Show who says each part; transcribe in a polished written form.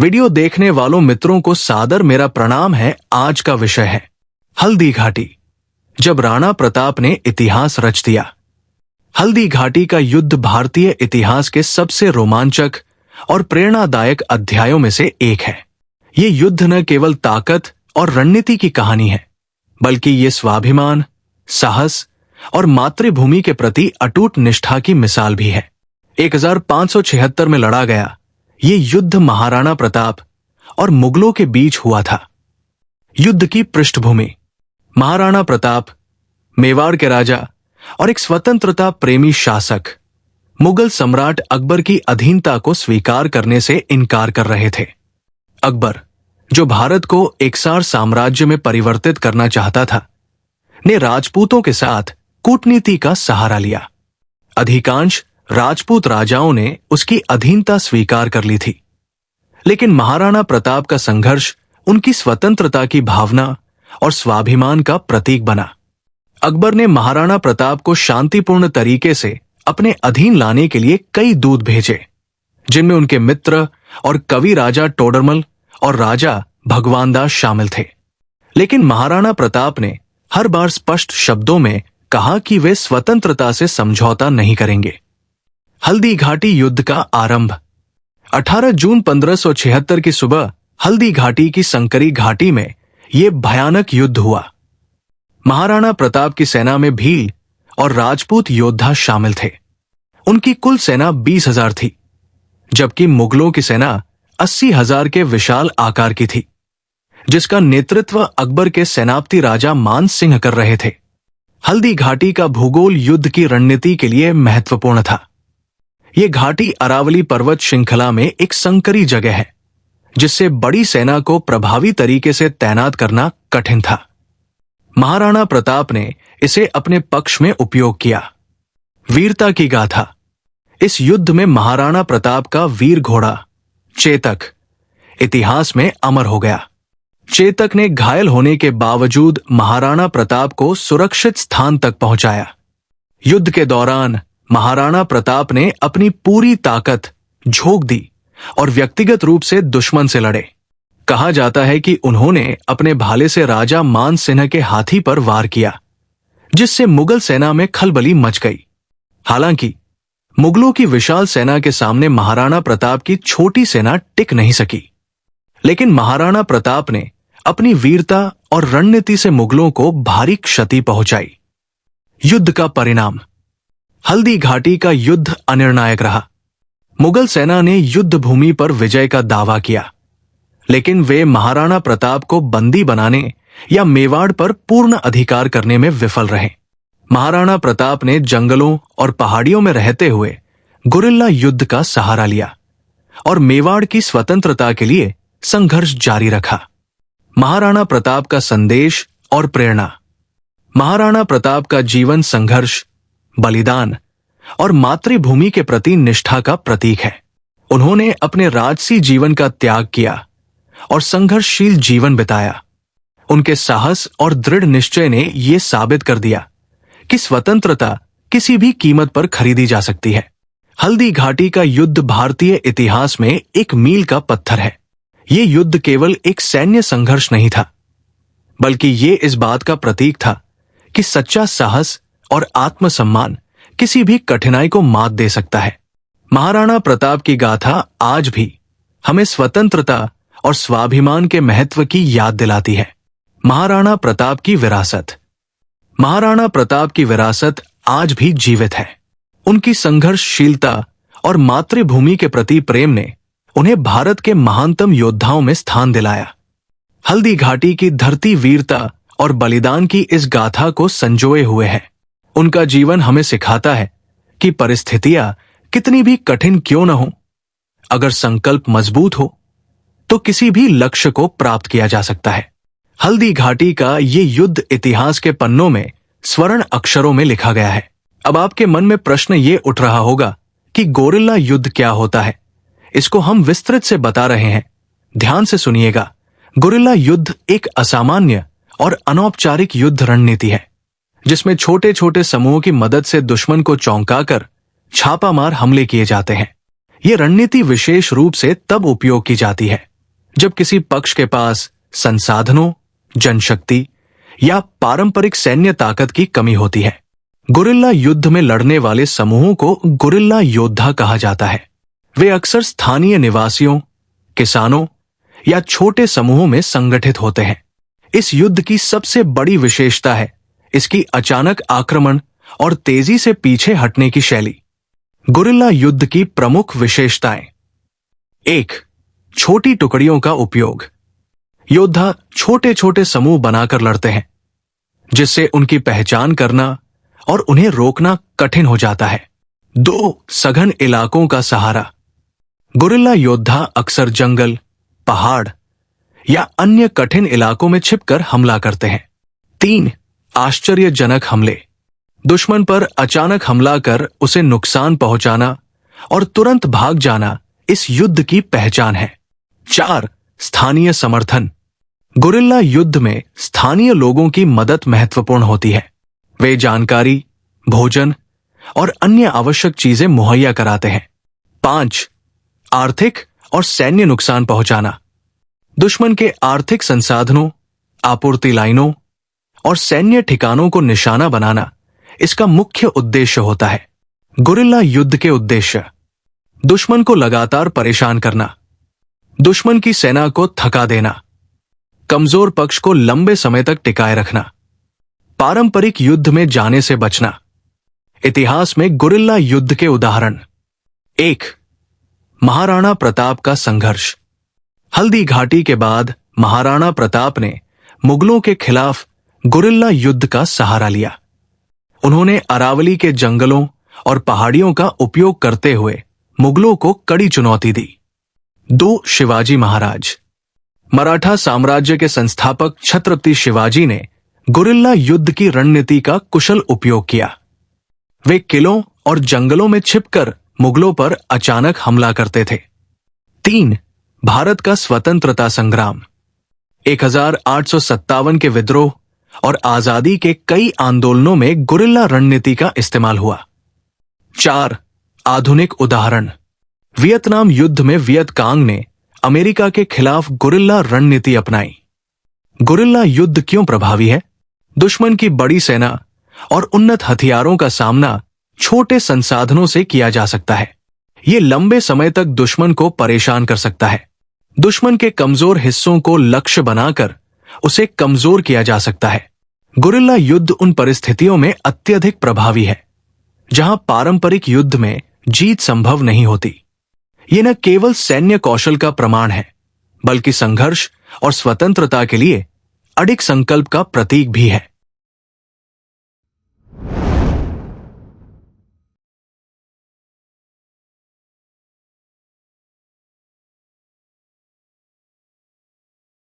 Speaker 1: Video देखने वालों मित्रों को सादर मेरा प्रणाम है। आज का विषय है हल्दी घाटी, जब राणा प्रताप ने इतिहास रच दिया। हल्दी घाटी का युद्ध भारतीय इतिहास के सबसे रोमांचक और प्रेरणादायक अध्यायों में से एक है। ये युद्ध न केवल ताकत और रणनीति की कहानी है, बल्कि ये स्वाभिमान, साहस और मातृभूमि के प्रति अटूट निष्ठा की मिसाल भी है। 1576 में लड़ा गया ये युद्ध महाराणा प्रताप और मुगलों के बीच हुआ था। युद्ध की पृष्ठभूमि: महाराणा प्रताप मेवाड़ के राजा और एक स्वतंत्रता प्रेमी शासक मुगल सम्राट अकबर की अधीनता को स्वीकार करने से इनकार कर रहे थे। अकबर, जो भारत को एकसार साम्राज्य में परिवर्तित करना चाहता था, ने राजपूतों के साथ कूटनीति का सहारा लिया। अधिकांश राजपूत राजाओं ने उसकी अधीनता स्वीकार कर ली थी, लेकिन महाराणा प्रताप का संघर्ष उनकी स्वतंत्रता की भावना और स्वाभिमान का प्रतीक बना। अकबर ने महाराणा प्रताप को शांतिपूर्ण तरीके से अपने अधीन लाने के लिए कई दूत भेजे, जिनमें उनके मित्र और कवि राजा टोडरमल और राजा भगवान दास शामिल थे। लेकिन महाराणा प्रताप ने हर बार स्पष्ट शब्दों में कहा कि वे स्वतंत्रता से समझौता नहीं करेंगे। हल्दी घाटी युद्ध का आरंभ 18 जून 1576 की सुबह हल्दी घाटी की संकरी घाटी में यह भयानक युद्ध हुआ। महाराणा प्रताप की सेना में भील और राजपूत योद्धा शामिल थे। उनकी कुल सेना 20,000 थी, जबकि मुगलों की सेना 80,000 के विशाल आकार की थी, जिसका नेतृत्व अकबर के सेनापति राजा मान सिंह कर रहे थे। हल्दी घाटी का भूगोल युद्ध की रणनीति के लिए महत्वपूर्ण था। यह घाटी अरावली पर्वत श्रृंखला में एक संकरी जगह है, जिससे बड़ी सेना को प्रभावी तरीके से तैनात करना कठिन था। महाराणा प्रताप ने इसे अपने पक्ष में उपयोग किया। वीरता की गाथा: इस युद्ध में महाराणा प्रताप का वीर घोड़ा चेतक इतिहास में अमर हो गया। चेतक ने घायल होने के बावजूद महाराणा प्रताप को सुरक्षित स्थान तक पहुंचाया। युद्ध के दौरान महाराणा प्रताप ने अपनी पूरी ताकत झोंक दी और व्यक्तिगत रूप से दुश्मन से लड़े। कहा जाता है कि उन्होंने अपने भाले से राजा मान सिंह के हाथी पर वार किया, जिससे मुगल सेना में खलबली मच गई। हालांकि मुगलों की विशाल सेना के सामने महाराणा प्रताप की छोटी सेना टिक नहीं सकी, लेकिन महाराणा प्रताप ने अपनी वीरता और रणनीति से मुगलों को भारी क्षति पहुंचाई। युद्ध का परिणाम: हल्दी घाटी का युद्ध अनिर्णायक रहा। मुगल सेना ने युद्ध भूमि पर विजय का दावा किया, लेकिन वे महाराणा प्रताप को बंदी बनाने या मेवाड़ पर पूर्ण अधिकार करने में विफल रहे। महाराणा प्रताप ने जंगलों और पहाड़ियों में रहते हुए गुरिल्ला युद्ध का सहारा लिया और मेवाड़ की स्वतंत्रता के लिए संघर्ष जारी रखा। महाराणा प्रताप का संदेश और प्रेरणा: महाराणा प्रताप का जीवन संघर्ष, बलिदान और मातृभूमि के प्रति निष्ठा का प्रतीक है। उन्होंने अपने राजसी जीवन का त्याग किया और संघर्षशील जीवन बिताया। उनके साहस और दृढ़ निश्चय ने यह साबित कर दिया कि स्वतंत्रता किसी भी कीमत पर खरीदी जा सकती है। हल्दी घाटी का युद्ध भारतीय इतिहास में एक मील का पत्थर है। ये युद्ध केवल एक सैन्य संघर्ष नहीं था, बल्कि ये इस बात का प्रतीक था कि सच्चा साहस और आत्मसम्मान किसी भी कठिनाई को मात दे सकता है। महाराणा प्रताप की गाथा आज भी हमें स्वतंत्रता और स्वाभिमान के महत्व की याद दिलाती है। महाराणा प्रताप की विरासत: महाराणा प्रताप की विरासत आज भी जीवित है। उनकी संघर्षशीलता और मातृभूमि के प्रति प्रेम ने उन्हें भारत के महानतम योद्धाओं में स्थान दिलाया। हल्दी घाटी की धरती वीरता और बलिदान की इस गाथा को संजोए हुए है। उनका जीवन हमें सिखाता है कि परिस्थितियां कितनी भी कठिन क्यों न हो, अगर संकल्प मजबूत हो तो किसी भी लक्ष्य को प्राप्त किया जा सकता है। हल्दी घाटी का ये युद्ध इतिहास के पन्नों में स्वर्ण अक्षरों में लिखा गया है। अब आपके मन में प्रश्न ये उठ रहा होगा कि गोरिल्ला युद्ध क्या होता है। इसको हम विस्तृत से बता रहे हैं, ध्यान से सुनिएगा। गोरिल्ला युद्ध एक असामान्य और अनौपचारिक युद्ध रणनीति है, जिसमें छोटे छोटे समूहों की मदद से दुश्मन को चौंकाकर छापामार हमले किए जाते हैं। ये रणनीति विशेष रूप से तब उपयोग की जाती है जब किसी पक्ष के पास संसाधनों, जनशक्ति या पारंपरिक सैन्य ताकत की कमी होती है। गुरिल्ला युद्ध में लड़ने वाले समूहों को गुरिल्ला योद्धा कहा जाता है। वे अक्सर स्थानीय निवासियों, किसानों या छोटे समूहों में संगठित होते हैं। इस युद्ध की सबसे बड़ी विशेषता है इसकी अचानक आक्रमण और तेजी से पीछे हटने की शैली। गुरिल्ला युद्ध की प्रमुख विशेषताएं। 1. छोटी टुकड़ियों का उपयोग। योद्धा छोटे छोटे समूह बनाकर लड़ते हैं, जिससे उनकी पहचान करना और उन्हें रोकना कठिन हो जाता है। 2. सघन इलाकों का सहारा। गुरिल्ला योद्धा अक्सर जंगल, पहाड़ या अन्य कठिन इलाकों में छिपकर हमला करते हैं। 3. आश्चर्यजनक हमले। दुश्मन पर अचानक हमला कर उसे नुकसान पहुंचाना और तुरंत भाग जाना इस युद्ध की पहचान है। 4. स्थानीय समर्थन। गुरिल्ला युद्ध में स्थानीय लोगों की मदद महत्वपूर्ण होती है। वे जानकारी, भोजन और अन्य आवश्यक चीजें मुहैया कराते हैं। 5. आर्थिक और सैन्य नुकसान पहुंचाना। दुश्मन के आर्थिक संसाधनों, आपूर्ति लाइनों और सैन्य ठिकानों को निशाना बनाना इसका मुख्य उद्देश्य होता है। गुरिल्ला युद्ध के उद्देश्य। दुश्मन को लगातार परेशान करना, दुश्मन की सेना को थका देना, कमजोर पक्ष को लंबे समय तक टिकाए रखना, पारंपरिक युद्ध में जाने से बचना। इतिहास में गुरिल्ला युद्ध के उदाहरण। 1. महाराणा प्रताप का संघर्ष। हल्दी घाटी के बाद महाराणा प्रताप ने मुगलों के खिलाफ गुरिल्ला युद्ध का सहारा लिया। उन्होंने अरावली के जंगलों और पहाड़ियों का उपयोग करते हुए मुगलों को कड़ी चुनौती दी। 2. शिवाजी महाराज। मराठा साम्राज्य के संस्थापक छत्रपति शिवाजी ने गुरिल्ला युद्ध की रणनीति का कुशल उपयोग किया। वे किलों और जंगलों में छिपकर मुगलों पर अचानक हमला करते थे। 3. भारत का स्वतंत्रता संग्राम। 1857 के विद्रोह और आजादी के कई आंदोलनों में गुरिल्ला रणनीति का इस्तेमाल हुआ। 4. आधुनिक उदाहरण। वियतनाम युद्ध में वियतकांग ने अमेरिका के खिलाफ गुरिल्ला रणनीति अपनाई। गुरिल्ला युद्ध क्यों प्रभावी है? दुश्मन की बड़ी सेना और उन्नत हथियारों का सामना छोटे संसाधनों से किया जा सकता है। ये लंबे समय तक दुश्मन को परेशान कर सकता है। दुश्मन के कमजोर हिस्सों को लक्ष्य बनाकर उसे कमजोर किया जा सकता है। गुरिल्ला युद्ध उन परिस्थितियों में अत्यधिक प्रभावी है जहां पारंपरिक युद्ध में जीत संभव नहीं होती। ये न केवल सैन्य कौशल का प्रमाण है, बल्कि संघर्ष और स्वतंत्रता के लिए अडिग संकल्प का प्रतीक भी है।